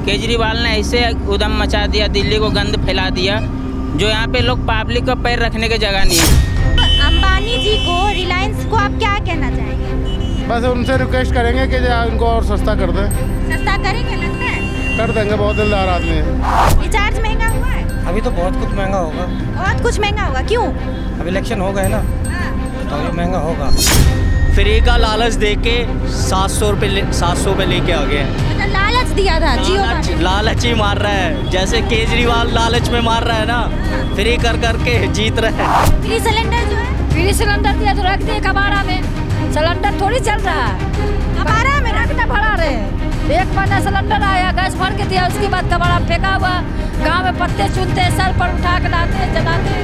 केजरीवाल ने ऐसे उधम मचा दिया, दिल्ली को गंद फैला दिया, जो यहाँ पे लोग पब्लिक का पैर रखने की जगह नहीं है। अंबानी जी को, रिलायंस को आप क्या कहना चाहेंगे? बस उनसे रिक्वेस्ट करेंगे कि इनको और सस्ता कर दें। सस्ता करेंगे लगता है? कर देंगे, बहुत दिलदार आदमी है। रिचार्ज महंगा हुआ है? अभी तो बहुत कुछ महंगा होगा। बहुत कुछ महंगा होगा, क्यों? अब इलेक्शन हो गए ना, तो ये महंगा होगा। फ्री का लालच देके 700 रुपये लेके आ गए। मतलब लालच दिया था जियो? लालच ही मार रहा है, जैसे केजरीवाल लालच में मार रहा है ना, फ्री कर करके जीत रहे हैं। फ्री सिलेंडर जो है, फ्री सिलेंडर दिया तो रख दिए कबाड़ा में, सिलेंडर थोड़ी चल रहा है। कबाड़ा में रखना भरा रहे, एक महीना सिलेंडर आया, गैस भर के दिया, उसके बाद कबाड़ा फेंका हुआ। गाँव में पत्ते चुनते, सर पर उठा के लाते, जलाते।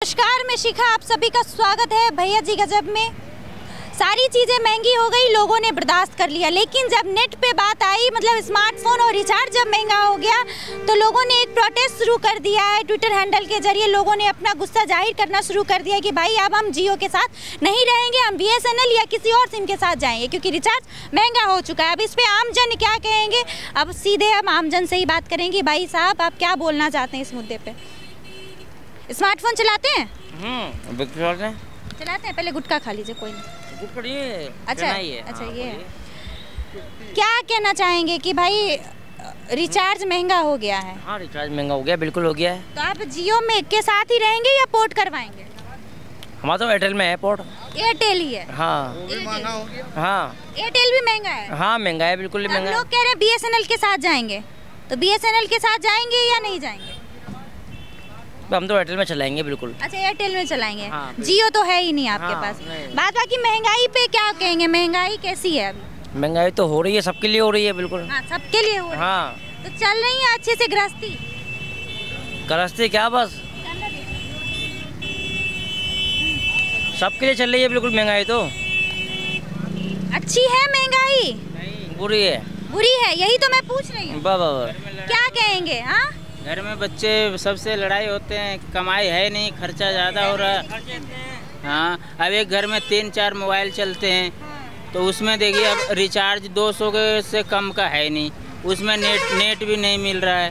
नमस्कार, मैं शिखा, आप सभी का स्वागत है भैया जी गजब में। सारी चीज़ें महंगी हो गई, लोगों ने बर्दाश्त कर लिया, लेकिन जब नेट पे बात आई, मतलब स्मार्टफोन और रिचार्ज जब महंगा हो गया, तो लोगों ने एक प्रोटेस्ट शुरू कर दिया है। ट्विटर हैंडल के जरिए लोगों ने अपना गुस्सा जाहिर करना शुरू कर दिया कि भाई अब हम जियो के साथ नहीं रहेंगे, हम BSNL या किसी और सिम के साथ जाएंगे, क्योंकि रिचार्ज महंगा हो चुका है। अब इस पर आमजन क्या कहेंगे, अब सीधे हम आमजन से ही बात करेंगे। भाई साहब, आप क्या बोलना चाहते हैं इस मुद्दे पर? स्मार्टफोन चलाते हैं? चलाते हैं। पहले गुटखा खा लीजिए, कोई नहीं। अच्छा अच्छा, ये क्या कहना चाहेंगे कि भाई रिचार्ज महंगा हो गया है? हाँ, रिचार्ज महंगा हो गया, बिल्कुल हो गया है। तो आप जियो में के साथ ही रहेंगे या पोर्ट करवाएंगे? हमारा तो एयरटेल में है पोर्ट। एयरटेल ही है? हाँ। हाँ, एयरटेल भी महंगा है? हाँ, महंगा है, बिल्कुल महंगा है। लोग कह रहे हैं BSNL के साथ जाएंगे, तो BSNL के साथ जाएंगे या नहीं जाएंगे? हम तो एयरटेल में चलाएंगे, बिल्कुल। अच्छा, एयरटेल में चलाएंगे। हाँ, जियो तो है ही नहीं आपके हाँ, पास। नहीं। बाकी महंगाई पे क्या कहेंगे, महंगाई कैसी है अभी? महंगाई तो हो रही है, सबके लिए हो रही है, बिल्कुल। हाँ, सबके लिए हो रही है। हाँ, तो चल रही है अच्छे से गृहस्थी? गृहस्थी क्या, बस सबके लिए चल रही है, बिल्कुल। महंगाई तो अच्छी है महंगाई? नहीं, बुरी है। बुरी है, यही तो मैं पूछ रही हूँ। क्या कहेंगे? हाँ, घर में बच्चे सबसे लड़ाई होते हैं, कमाई है नहीं, खर्चा ज़्यादा हो रहा है। हाँ, अब एक घर में 3-4 मोबाइल चलते हैं, तो उसमें देखिए अब रिचार्ज 200 के से कम का है नहीं, उसमें नेट भी नहीं मिल रहा है।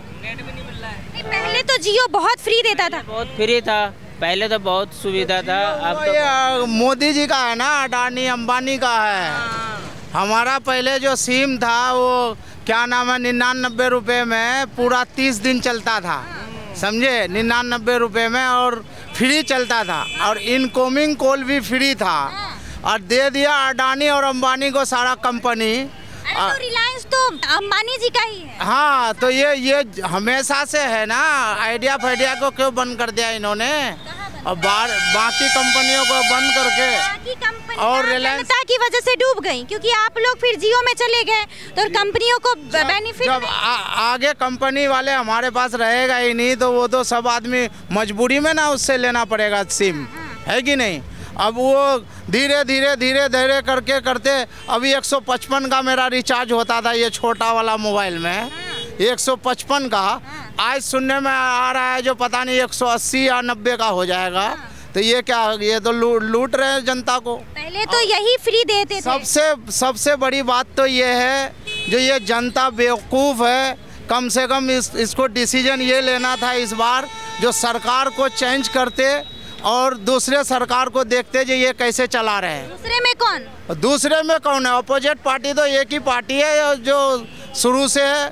पहले तो जियो बहुत फ्री देता था। बहुत फ्री था पहले, तो बहुत सुविधा था। अब तो मोदी जी का है ना, अडानी अंबानी का है। हमारा पहले जो सिम था वो क्या नाम है, 99 रुपये में पूरा 30 दिन चलता था, समझे? 99 रुपये में, और फ्री चलता था, और इनकमिंग कॉल भी फ्री था, और दे दिया अडानी और अंबानी को सारा कंपनी। तो रिलायंस तो अंबानी जी का ही है। हाँ, तो ये हमेशा से है ना। आइडिया फाइडिया को क्यों बंद कर दिया इन्होंने, और बाकी कंपनियों को बंद करके, और रिलायंस की वजह से डूब गई, क्योंकि आप लोग फिर जियो में चले गए, तो कंपनियों को बेनिफिट। जब आगे कंपनी वाले हमारे पास रहेगा ही नहीं, तो वो तो सब आदमी मजबूरी में ना उससे लेना पड़ेगा सिम, है कि नहीं? अब वो धीरे धीरे करते अभी 155 का मेरा रिचार्ज होता था, ये छोटा वाला मोबाइल में 155 का, आज सुनने में आ रहा है जो पता नहीं 180 या 90 का हो जाएगा। तो ये क्या, ये तो लूट रहे हैं जनता को। पहले तो यही फ्री देते थे। सबसे बड़ी बात तो ये है, जो ये जनता बेवकूफ़ है, कम से कम इसको डिसीजन ये लेना था इस बार, जो सरकार को चेंज करते और दूसरे सरकार को देखते जो ये कैसे चला रहे हैं। दूसरे में कौन है? अपोजिट पार्टी तो एक ही पार्टी है जो शुरू से है,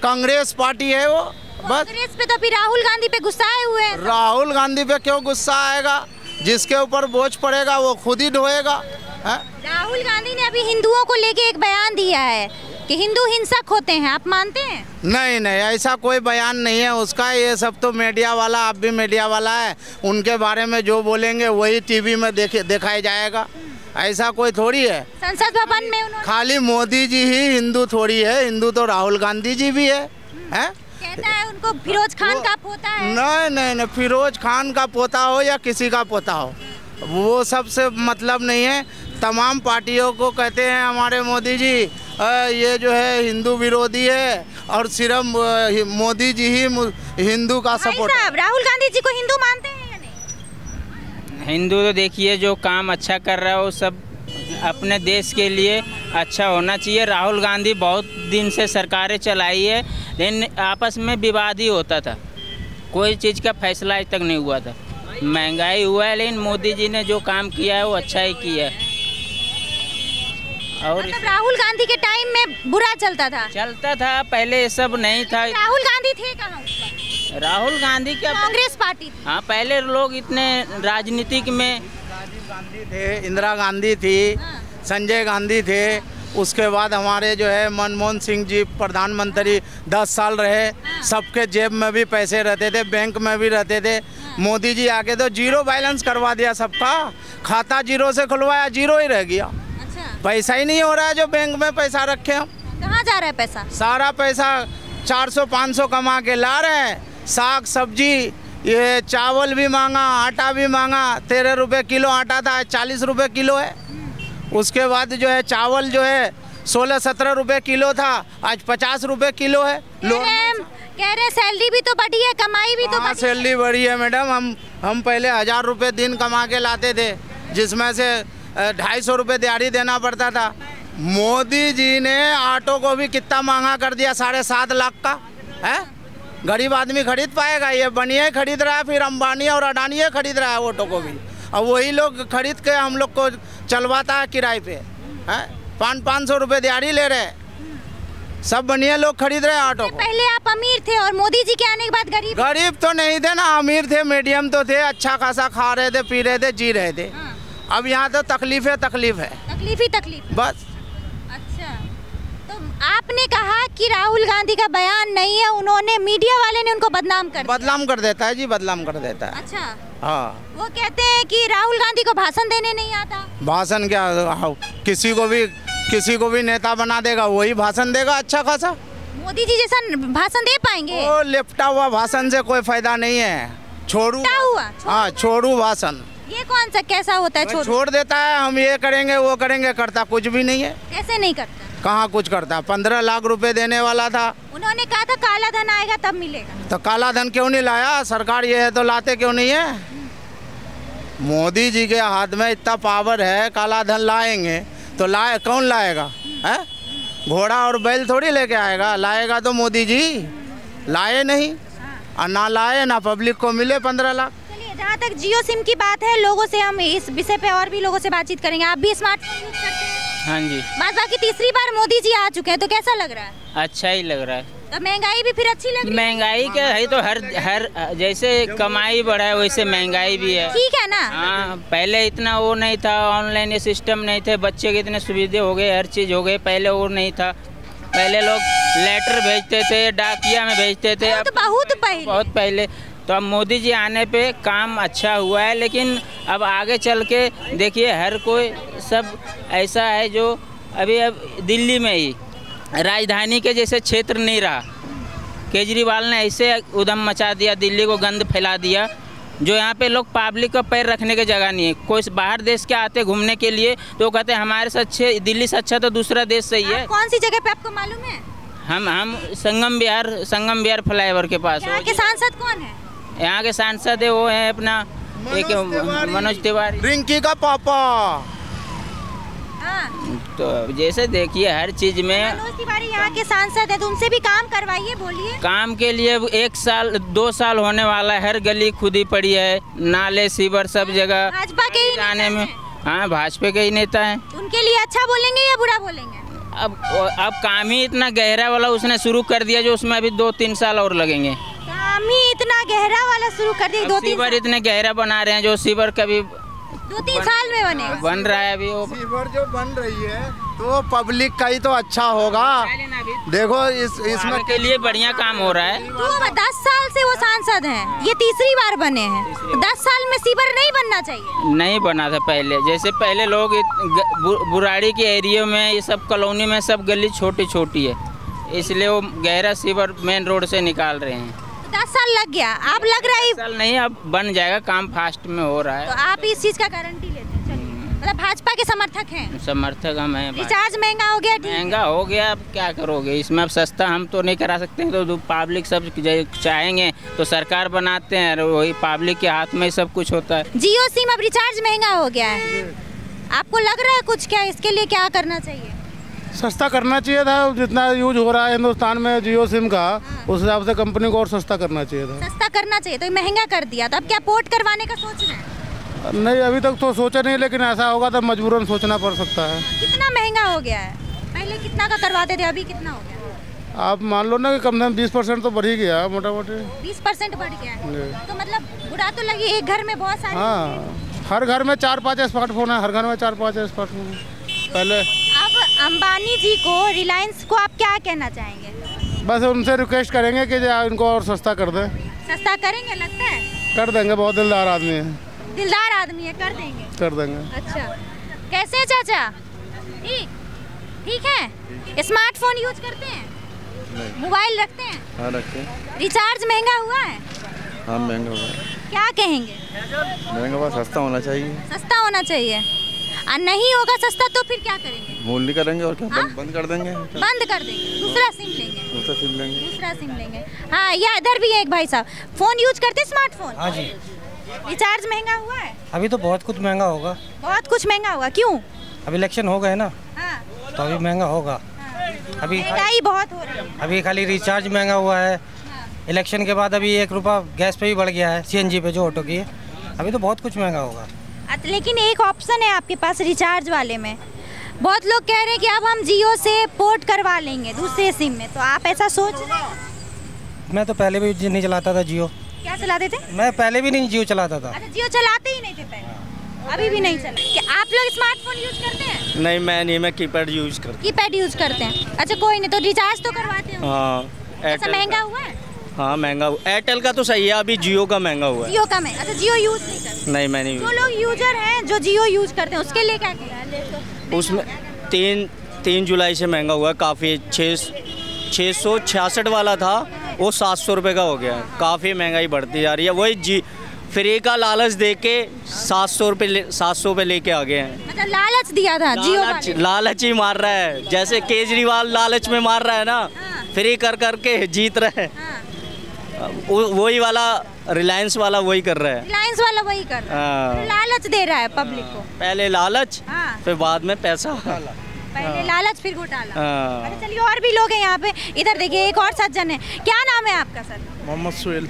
कांग्रेस पार्टी है वो। बस कांग्रेस पे तो अभी राहुल गांधी पे गुस्साए हुए हैं। राहुल गांधी पे क्यों गुस्सा आएगा? जिसके ऊपर बोझ पड़ेगा वो खुद ही ढोएगा। राहुल गांधी ने अभी हिंदुओं को लेके एक बयान दिया है कि हिंदू हिंसक होते हैं, आप मानते हैं? नहीं, ऐसा कोई बयान नहीं है उसका। ये सब तो मीडिया वाला, आप भी मीडिया वाला है, उनके बारे में जो बोलेंगे वही टीवी में दिखाया जाएगा। ऐसा कोई थोड़ी है। संसद भवन में उन्होंने खाली मोदी जी ही हिंदू थोड़ी है, हिंदू तो राहुल गांधी जी भी है। कहता है उनको फिरोज खान का पोता है। नहीं, फिरोज खान का पोता हो या किसी का पोता हो, वो सबसे मतलब नहीं है। तमाम पार्टियों को कहते हैं हमारे मोदी जी ये जो है हिंदू विरोधी है, और सिर्फ मोदी जी ही हिंदू का सपोर्ट। राहुल गांधी जी को हिंदू मानते हैं या नहीं? हिंदू तो देखिए जो काम अच्छा कर रहा है वो सब अपने देश के लिए अच्छा होना चाहिए। राहुल गांधी बहुत दिन से सरकारें चलाई है, लेकिन आपस में विवाद ही होता था, कोई चीज़ का फैसला आज तक नहीं हुआ था। महंगाई हुआ है, लेकिन मोदी जी ने जो काम किया है वो अच्छा ही किया है। और मतलब राहुल गांधी के टाइम में बुरा चलता था, पहले ये सब नहीं था। राहुल गांधी थे कहाँ उस वक्त? राहुल गांधी क्या, कांग्रेस पार्टी थी। हाँ पहले लोग इतने राजनीतिक में, राजीव गांधी थे, इंदिरा गांधी थी, संजय गांधी थे, उसके बाद हमारे जो है मनमोहन सिंह जी प्रधानमंत्री 10 साल रहे, सबके जेब में भी पैसे रहते थे, बैंक में भी रहते थे। मोदी जी आके तो जीरो बैलेंस करवा दिया सबका, खाता जीरो से खुलवाया, जीरो ही रह गया। पैसा ही नहीं हो रहा है जो बैंक में पैसा रखे हम। कहाँ जा रहा है पैसा? सारा पैसा 400-500 कमा के ला रहे हैं। साग सब्जी, ये चावल भी महंगा, आटा भी महंगा, 13 रुपये किलो आटा था, 40 रुपये किलो है। उसके बाद जो है चावल जो है 16-17 रुपये किलो था, आज 50 रुपये किलो है। कह रहे सैलरी भी तो बढ़ी है, कमाई भी तो बढ़ी है। सैलरी बढ़ी है मैडम। हम पहले 1000 रुपये दिन कमा के लाते थे, जिसमें से 250 रुपये दिहाड़ी देना पड़ता था। मोदी जी ने ऑटो को भी कितना महंगा कर दिया, 7.5 लाख का है। गरीब आदमी खरीद पाएगा? ये बनिया खरीद रहा है, फिर अंबानी और अडानी खरीद रहा है ऑटो को भी। अब वही लोग खरीद के हम लोग को चलवाता है किराए पे, है। 500 रुपये दिहाड़ी ले रहे, सब बनिया लोग खरीद रहे हैं ऑटो को। पहले आप अमीर थे और मोदी जी के आने के बाद गरीब तो नहीं थे ना, अमीर थे, मीडियम तो थे, अच्छा खासा खा रहे थे, पी रहे थे, जी रहे थे। अब यहाँ तो तकलीफ है, तकलीफ बस। अच्छा, तो आपने कहा कि राहुल गांधी का बयान नहीं है, उन्होंने, मीडिया वाले ने उनको बदनाम कर देता है जी, बदनाम कर देता है। अच्छा, हाँ, वो कहते हैं कि राहुल गांधी को भाषण देने नहीं आता। भाषण क्या, किसी को भी नेता बना देगा, वही भाषण देगा अच्छा खासा। मोदी जी जैसा भाषण दे पाएंगे? वो लिपटा हुआ भाषण से कोई फायदा नहीं है, छोड़ू भाषण। ये कौन सा, कैसा होता है? छोड़ देता है, हम ये करेंगे वो करेंगे, करता कुछ भी नहीं है। कैसे नहीं करता? कहाँ कुछ करता? 15 लाख रुपए देने वाला था, उन्होंने कहा था काला धन आएगा तब मिलेगा। तो काला धन क्यों नहीं लाया? सरकार ये है तो लाते क्यों नहीं है? मोदी जी के हाथ में इतना पावर है, काला धन लाएंगे तो कौन लाएगा? है, घोड़ा और बैल थोड़ी लेके आएगा, लाएगा तो मोदी जी। लाए नहीं, और ना लाए ना पब्लिक को मिले 15 लाख। चलिए, जहाँ तक जियो सिम की बात है, लोगों से हम इस विषय पे और भी लोगों से बातचीत करेंगे। आप भी स्मार्टफोन यूज करते हैं? हाँ जी। बाकी तीसरी बार मोदी जी आ चुके हैं, तो कैसा लग रहा है? अच्छा ही लग रहा है। तो महंगाई भी फिर अच्छी लग रही है? महंगाई क्या है, तो हर जैसे कमाई बढ़ा है वैसे महंगाई भी है। ठीक है ना। हाँ, पहले इतना वो नहीं था, ऑनलाइन ये सिस्टम नहीं थे, बच्चे के इतने सुविधे हो गए, हर चीज़ हो गई, पहले वो नहीं था। पहले लोग लेटर भेजते थे, डाकिया में भेजते थे, तो बहुत पहले। तो अब मोदी जी आने पे काम अच्छा हुआ है, लेकिन अब आगे चल के देखिए, हर कोई सब ऐसा है जो अभी अब दिल्ली में ही राजधानी के जैसे क्षेत्र नहीं रहा। केजरीवाल ने ऐसे उधम मचा दिया, दिल्ली को गंद फैला दिया, जो यहाँ पे लोग पब्लिक को पैर रखने की जगह नहीं है। कोई बाहर देश के आते घूमने के लिए तो कहते हैं हमारे से अच्छे, दिल्ली से अच्छा तो दूसरा देश सही है। कौन सी जगह पे आपको मालूम है? हम संगम विहार फ्लाईओवर के पास। यहाँ के सांसद कौन है? यहाँ के सांसद है वो है अपना मनोज तिवारी, रिंकी का पापा। तो जैसे देखिए हर चीज में मनोज तिवारी यहाँ के सांसद है, तो उनसे भी काम करवाइए, बोलिए। काम के लिए 1 साल 2 साल होने वाला है, हर गली खुदी पड़ी है, नाले सीवर सब जगह। भाजपा के ही आने में, हाँ भाजपा के ही नेता है। उनके लिए अच्छा बोलेंगे या बुरा बोलेंगे? अब काम ही इतना गहरा वाला उसने शुरू कर दिया, जो उसमें अभी 2-3 साल और लगेंगे। काम ही इतना गहरा वाला शुरू कर दिया, 2-3 सीवर इतने गहरा बना रहे हैं, जो सीवर कभी 2-3 साल में बन रहा है। अभी वो सीवर जो बन रही है तो पब्लिक का ही तो अच्छा होगा। देखो इसमें के लिए बढ़िया काम हो रहा है। तो 10 साल से वो सांसद हैं, ये तीसरी बार बने हैं, 10 साल में सीवर नहीं बनना चाहिए? नहीं बना था पहले, जैसे पहले लोग बुराड़ी के एरिया में, ये सब कॉलोनी में सब गली छोटी छोटी है, इसलिए वो गहरा सीवर मेन रोड से निकाल रहे हैं। 10 साल लग गया, आप लग रहा है 10 साल नहीं, अब बन जाएगा, काम फास्ट में हो रहा है। तो आप इस चीज का गारंटी लेते हैं? चलिए, मतलब भाजपा के समर्थक हैं? समर्थक हम हैं। रिचार्ज महंगा हो गया? महंगा हो गया, अब क्या करोगे इसमें, अब सस्ता हम तो नहीं करा सकते हैं, तो पब्लिक सब चाहेंगे तो सरकार बनाते हैं, वही पब्लिक के हाथ में सब कुछ होता है। जियो सिम अब रिचार्ज महंगा हो गया है, आपको लग रहा है कुछ क्या इसके लिए क्या करना चाहिए? सस्ता करना चाहिए था, जितना यूज हो रहा है हिंदुस्तान में जियो सिम का, उस हिसाब से कंपनी को और सस्ता करना चाहिए था। सस्ता करना चाहिए तो महंगा कर दिया, तो अब क्या पोर्ट करवाने का सोच रहे हैं? नहीं, अभी तक तो सोचा नहीं, लेकिन ऐसा होगा तो मजबूरन सोचना पड़ सकता है। कितना महंगा हो गया है? पहले कितना का करवाते थे, अभी कितना हो गया? आप मान लो ना कि कम से कम 20% तो बढ़ ही गया मोटा मोटी। 20% बढ़ गया है, तो मतलब बुरा तो लगी। एक घर में बहुत सारे, हाँ, हर घर में 4-5 स्मार्टफोन है, हर घर में 4-5 स्मार्टफोन पहले। अब अंबानी जी को, रिलायंस को आप क्या कहना चाहेंगे? बस उनसे रिक्वेस्ट करेंगे कि इनको और सस्ता कर दें। सस्ता करेंगे लगता है? कर देंगे, बहुत दिलदार आदमी है। दिलदार आदमी है, कर देंगे। कर देंगे। अच्छा, कैसे हैं चाचा? ठीक ठीक है। स्मार्टफोन यूज करते हैं? मोबाइल रखते हैं? हाँ, रखते हैं। रिचार्ज महंगा हुआ है? हाँ, महंगा हुआ है। क्या कहेंगे? महंगा हुआ, सस्ता होना चाहिए। सस्ता होना चाहिए। और नहीं होगा सस्ता तो फिर क्या करेंगे? मूल नहीं करेंगे और क्या, बंद कर देंगे। बंद कर देंगे, दूसरा सिम लेंगे। दूसरा सिम लेंगे। हाँ, या इधर भी है एक भाई साहब, फोन यूज करते स्मार्टफोन? हाँ जी। रिचार्ज महंगा हुआ है? अभी तो बहुत कुछ महंगा होगा। बहुत कुछ महंगा हुआ, क्यों? अभी इलेक्शन हो गए ना, हाँ। तो अभी महंगा होगा। अभी महंगाई बहुत हो रही है। अभी खाली रिचार्ज महंगा हुआ है। इलेक्शन के बाद अभी 1 रुपया गैस पे भी बढ़ गया है, CNG पे जो ऑटो की है। अभी तो बहुत कुछ महंगा होगा। लेकिन एक ऑप्शन है आपके पास रिचार्ज वाले में। बहुत लोग कह रहे हैं कि अब हम जियो से पोर्ट करवा लेंगे दूसरे सिम में, तो आप ऐसा सोच रहे हैं? मैं तो पहले भी नहीं चलाता था जियो। क्या चलाते थे? मैं पहले भी नहीं जियो चलाता था। अच्छा, जियो चलाते ही नहीं थे पहले? अभी भी नहीं चला? क्या आप लोग स्मार्टफोन यूज करते हैं? नहीं, मैं नहीं, मैं कीपैड यूज करता हूँ। कीपैड यूज करते हैं? अच्छा, कोई नहीं, तो रिचार्ज तो करवाते हो? हाँ। ऐसा महंगा हुआ है? हाँ, महंगा हुआ। एयरटेल का तो सही है, अभी जियो का महंगा हुआ है। जियो का महंगा। अच्छा, जियो यूज नहीं करते? नहीं, मैं नहीं। जो लोग यूजर हैं जो जियो यूज करते हैं उसके लिए क्या कहना? उसमें 3 जुलाई से महंगा हुआ है काफ़ी। 666 वाला था, वो 700 रुपये का हो गया है। काफ़ी महंगाई बढ़ती जा रही है। वही फ्री का लालच दे के 700 पे लेके आ गए हैं। मतलब लालच दिया था जियो वाले? लालच ही मार रहा है, जैसे केजरीवाल लालच में मार रहा है ना। हाँ। फ्री कर करके जीत रहे हैं। हाँ। वही वाला रिलायंस वाला वही कर रहा है। रिलायंस वाला वही कर रहा है। हाँ। लालच दे रहा है पब्लिक को। पहले लालच, हाँ। फिर बाद में पैसा। पहले लालच फिर घोटाला। हाँ। अरे चलिए, और भी लोग हैं यहाँ पे। इधर देखिए, एक और सज्जन है। क्या नाम है आपका सर? मोहम्मद सुहेल।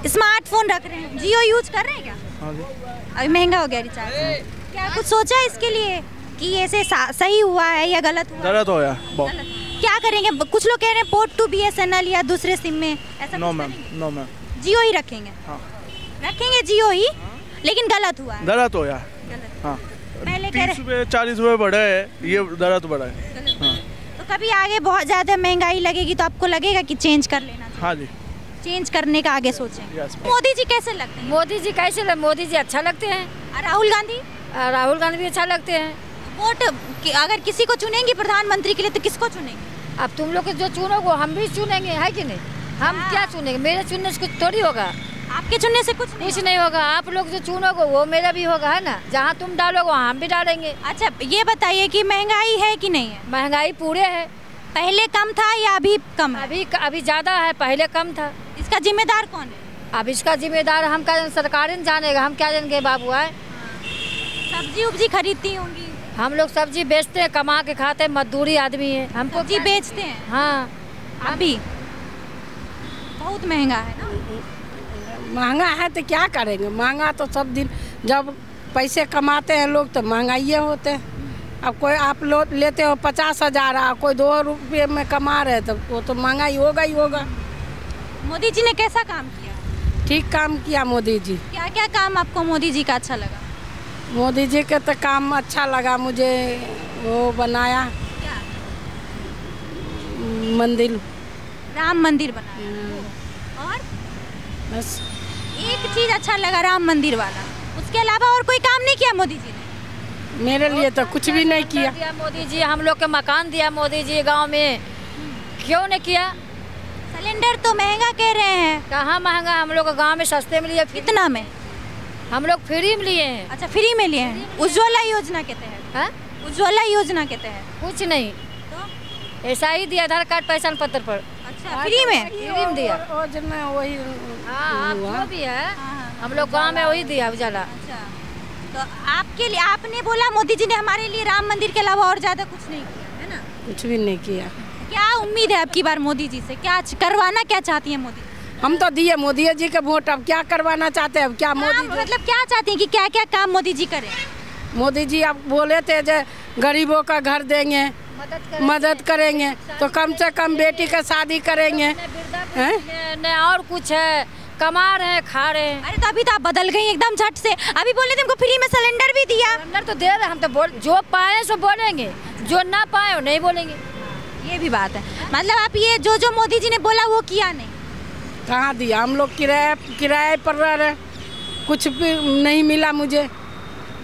स्मार्टफोन रख रहे हैं, जियो यूज कर रहे हैं क्या? हाँ जी। अभी महंगा हो गया रिचार्ज, क्या कुछ सोचा है इसके लिए कि ऐसे सही हुआ है या गलत हुआ? गलत हो गया बहुत। गलत। क्या करेंगे? कुछ लोग कह रहे हैं पोर्ट टू BSNL या दूसरे सिम में, ऐसा नो मैम, नो मैम। जियो ही रखेंगे? हाँ। रखेंगे जियो ही, लेकिन गलत हुआ है। गलत हो गया। गलत। हाँ। पहले कह 30 रुपये 40 रुपये बढ़े है, ये गलत बढ़ा है। रहे तो कभी आगे बहुत ज़्यादा महंगाई लगेगी तो आपको लगेगा कि चेंज कर लेना चाहिए? हाँ जी। चेंज करने का आगे सोचेंगे। Yes. मोदी जी कैसे लगते हैं? मोदी जी कैसे मोदी जी अच्छा लगते हैं। और राहुल गांधी? राहुल गांधी भी अच्छा लगते हैं। वोट अगर किसी को चुनेंगी प्रधानमंत्री के लिए तो किसको चुनेंगे? अब तुम लोग जो चुनोगे हम भी चुनेंगे, है कि नहीं? हम क्या चुनेंगे? मेरे चुनने से कुछ थोड़ी होगा। आपके चुनने से कुछ नहीं होगा। आप लोग जो चुनोगे वो मेरा भी होगा, है ना? जहाँ तुम डालोगे वहाँ हम भी डालेंगे। अच्छा, ये बताइए कि महंगाई है कि नहीं है? महंगाई पूरे है। पहले कम था या अभी कम है? अभी ज़्यादा है, पहले कम था। इसका जिम्मेदार कौन है? अब इसका जिम्मेदार हम क्या, सरकार ने जानेगा, हम क्या जानेंगे बाबू। है सब्जी उब्जी खरीदती होंगी? हम लोग सब्जी बेचते हैं, कमा के खाते हैं, मजदूरी आदमी है। हमको सब्जी बेचते हैं? हाँ। अभी बहुत महंगा है ना? महंगा है तो क्या करेंगे? महंगा तो सब दिन, जब पैसे कमाते हैं लोग तो महंगाई होते हैं। अब कोई आप लोग लेते हो 50,000, कोई 2 रुपये में कमा रहे तो वो तो महंगाई होगा ही होगा। मोदी जी ने कैसा काम किया? ठीक काम किया मोदी जी। क्या क्या काम आपको मोदी जी का अच्छा लगा? मोदी जी के तो काम अच्छा लगा मुझे। वो बनाया क्या? मंदिर, राम मंदिर बनाया। और बस एक चीज अच्छा लगा राम मंदिर वाला, उसके अलावा और कोई काम नहीं किया मोदी जी ने? मेरे लिए तो कुछ भी नहीं किया। मोदी जी हम लोग के मकान दिया मोदी जी गांव में, क्यों नहीं किया? सिलेंडर तो महंगा कह रहे हैं। कहाँ महंगा? हम लोग गांव में सस्ते में लिए। कितना में? हम लोग फ्री में लिए हैं। अच्छा, फ्री में लिए हैं? उज्ज्वला योजना के तहत? हाँ? उज्ज्वला योजना के तहत कुछ नहीं, तो ऐसा ही दिया, आधार कार्ड पहचान पत्र पर। अच्छा, फ्री में? फ्री में दिया। वही हाँ, वो भी है। हम लोग गांव में वही दिया उजाला। अच्छा, तो आपके लिए आपने बोला मोदी जी ने हमारे लिए राम मंदिर के अलावा और ज़्यादा कुछ नहीं किया है ना? कुछ भी नहीं किया। क्या उम्मीद है आपकी बार मोदी जी से? क्या करवाना क्या चाहती हैं मोदी? हम तो दिए मोदी जी के वोट, अब क्या करवाना चाहते हैं? अब क्या मोदी जी मतलब क्या चाहती हैं कि क्या क्या काम मोदी जी करें? मोदी जी अब बोले थे जो गरीबों का घर देंगे, मदद करेंगे, तो कम से कम बेटी का शादी करेंगे हैं? न और कुछ है, कमा रहे हैं, खा रहे हैं। अरे तो अभी तो आप बदल गई एकदम झट से। अभी बोले थे हमको फ्री में सिलेंडर भी दिया। सिलेंडर तो दे रहे, हम तो बोल जो पाए सो बोलेंगे, जो ना पाए वो नहीं बोलेंगे। ये भी बात है, मतलब आप ये जो जो मोदी जी ने बोला वो किया नहीं। कहाँ दिया? हम लोग किराए पर रह रहे, कुछ भी नहीं मिला मुझे,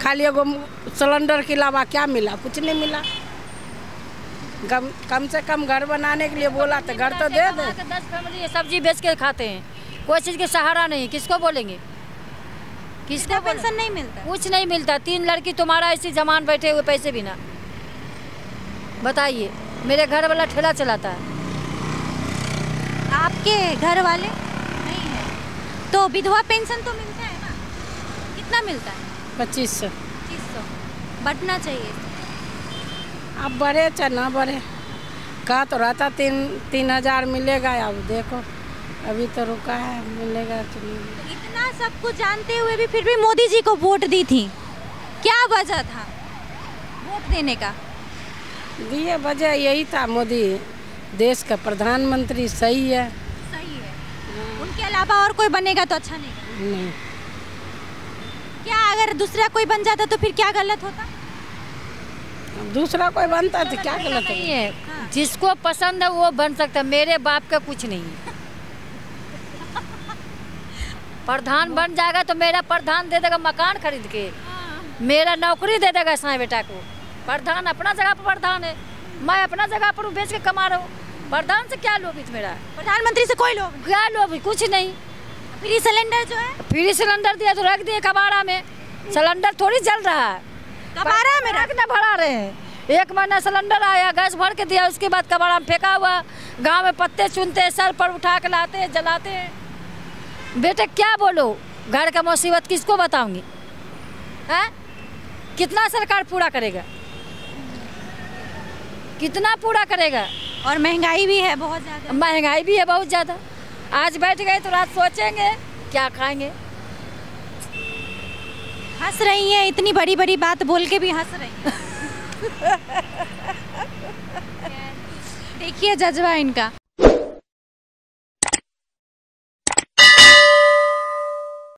खाली एगो सिलेंडर के अलावा क्या मिला? कुछ नहीं मिला। कम से कम घर बनाने के लिए बोला तो घर तो दे दे। 10 फैमिली सब्जी बेच के खाते हैं, कोई चीज़ के सहारा नहीं, किसको बोलेंगे? किसको पेंशन नहीं मिलता? कुछ नहीं मिलता। 3 लड़की तुम्हारा ऐसी जमान बैठे हुए, पैसे भी ना। बताइए, मेरे घर वाला ठेला चलाता है। आपके घर वाले नहीं है तो विधवा पेंशन तो मिलता है ना? कितना मिलता है? 2500। बढ़ना चाहिए। अब बढ़े चाहे ना बढ़े, कहा तो रहता 3,000 मिलेगा। अब देखो अभी तो रुका है, मिलेगा कि नहीं। इतना सब कुछ जानते हुए भी फिर भी मोदी जी को वोट दी थी, क्या वजह था वोट देने का? दिए वजह यही था, मोदी देश का प्रधानमंत्री सही है। उनके अलावा और कोई बनेगा तो अच्छा नहीं। क्या अगर दूसरा कोई बन जाता तो फिर क्या गलत होता? दूसरा कोई बनता तो क्या गलत नहीं है? जिसको पसंद है वो बन सकता है। मेरे बाप का कुछ नहीं है। प्रधान बन जाएगा तो मेरा प्रधान दे देगा मकान खरीद के, मेरा नौकरी दे देगा साए बेटा को। प्रधान अपना जगह पर प्रधान है, मैं अपना जगह पर बेच के कमा रहा हूँ। प्रधान से क्या लोभित? मेरा प्रधानमंत्री से कोई लोभ? क्या लोभ? कुछ नहीं। फ्री सिलेंडर जो है, फ्री सिलेंडर दिया तो रख दिए कबाड़ा में। सिलेंडर थोड़ी जल रहा है, कबाड़ा में रखना भरा रहे हैं। 1 महीना सिलेंडर आया, गैस भर के दिया, उसके बाद कबाड़ा में फेंका हुआ। गांव में पत्ते चुनते, सर पर उठा के लाते हैं, जलाते हैं। बेटे क्या बोलो, घर का मुसीबत किसको बताऊंगी? हैं? कितना सरकार पूरा करेगा? कितना पूरा करेगा? और महंगाई भी है बहुत ज़्यादा। महंगाई भी है बहुत ज़्यादा। आज बैठ गए तो रात सोचेंगे क्या खाएंगे। हंस रही हैं, इतनी बड़ी बड़ी बात बोल के भी हंस रही हैं। देखिए जज्बा इनका।